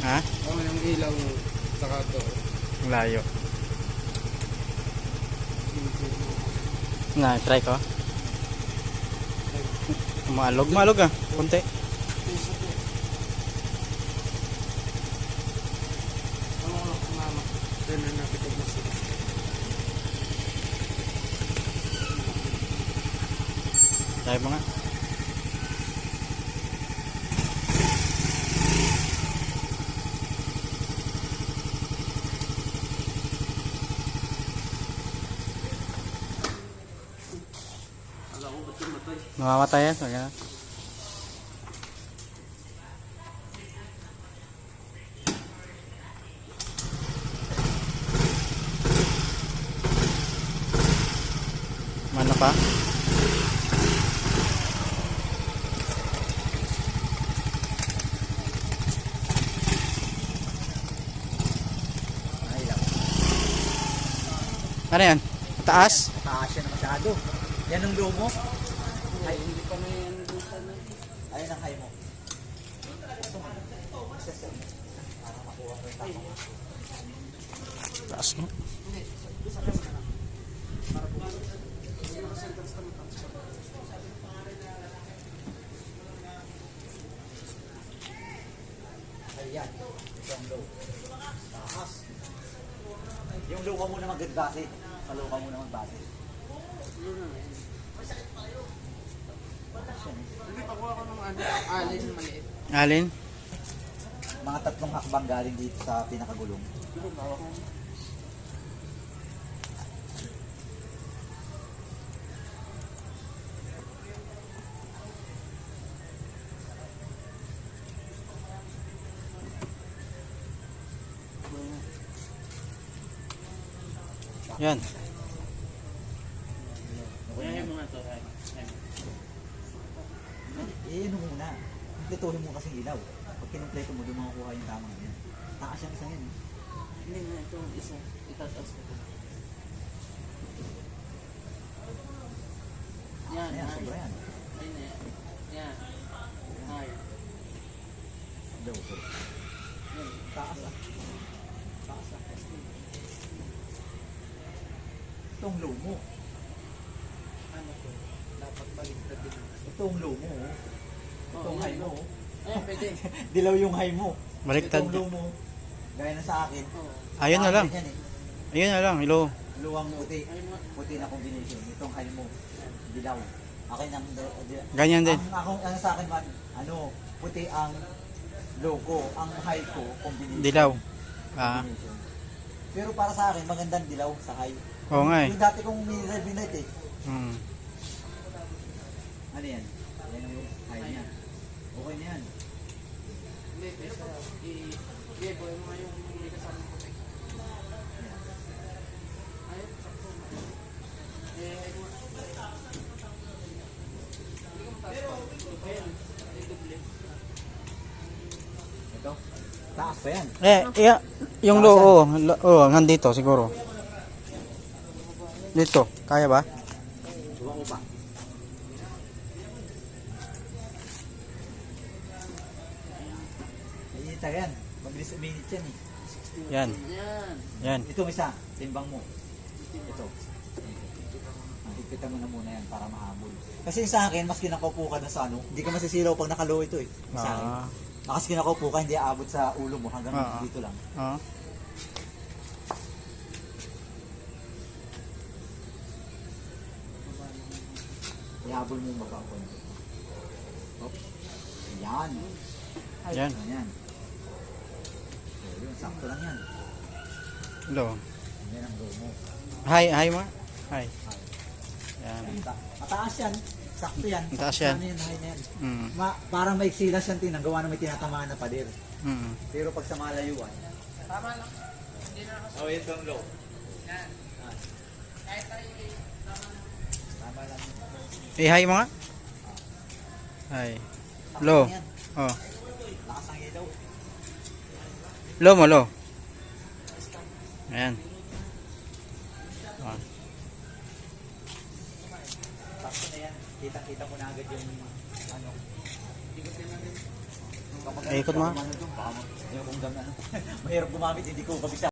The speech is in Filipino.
Ha? Oo, yung ilaw saka to. Ang layo. Na, try ko. Maalog ah. Kunti. Try mo nga. Mamamatay yan. So, yan. Mana pa? Ano yan? Taas? Taas yan masyado. Yan ang low mo. Ay, hindi pa na yan doon sa na. Ayun ang high mo. Para makuha ko yung tama. Taas mo. Ayan. Yung low. Taas. Yung low ka muna magbase. Sa low ka muna magbase. Hindi, pakuha ko ng ano, alin maliit. Alin? Mga 3 hakbang galing dito sa pinakagulong. Hindi, bawa ko. Yan. Ayan mga to. Ano muna. Kumpletuhin mo kasi ilaw. Pag kinumpleto mo, doon makukuha yung tamang yan. Taas yung isang yan. Hindi na ito isa. Itataas ko. Yan, Ayan, ay. sobra yan. Ay na yan. Yan. Ay. Low. Yan. Taas ah. Taas ah. Itong low mo. Ano to? Dapat baligtad din. Itong low mo. Itong high mo. Ayan, pwede. Dilaw yung high mo. Baliktad. Itong low mo. Gaya na sa akin. Oo. Ayun na lang. Yan, eh. Ayun na lang. Ilo. Luwang puti. Ay, mga. Puti na combination. Itong high mo. Dilaw. Akin ang Ganyan din. ang sa akin man, ano, puti ang low ko. Ang high ko, combination. Dilaw. Ah. Combination. Pero para sa akin, magandang dilaw sa high. Oo nga eh. Yung dati kong mini-review night eh. Hmm. Ano yan? Yan yung high niya. Okay na yan. Hindi, kaysa i-give mo nga yung may kasama ko. Ayun, sakto. Hindi ko mataas pa. Ayan, yung doble. Ito. Taas pa yan. Yung loo, nandito siguro. Dito, kaya ba? Suwa ko pa. Naiinita yan. Mabilis uminit yan eh. Yan. Yan. Yan. Ito isa, timbang mo. Ito. Higpitan mo na muna yan para mahabol. Kasi sa akin, mas kinakaupo ka na sa ano, hindi ka masisilaw pag nakalow ito eh. Sa akin. Ah. Mas kinakaupo ka, hindi aabot sa ulo mo hanggang Ah. dito lang. Ah. Ihabol mo yung baba ko. Hop. Yan. Yan. Yan. So, yun, sakto lang yan. Lo. Yan ang low mo. Hi mo. Hi. Yan. Mataas yan. Sakto yan. Mataas yan. Ano yan, high na yan. Mm. Parang may exilas yan, tinanggawa na may tinatamaan na pader. Mm. Pero pag sa malayuan, Tama lang. Hindi na ako. oh, ito ang low. Yan. Kahit tayo Tama lang. Hi mo nga. Hi. Low. Sakto yan. Oh. Lakas ang ilaw. Low mo, low. Ayan. Ah. Sakto na yan. Kita-kita mo na agad yung ano. Ikutin natin. Ikot mo nga. Mahirap gumamit, hindi ko kabisa.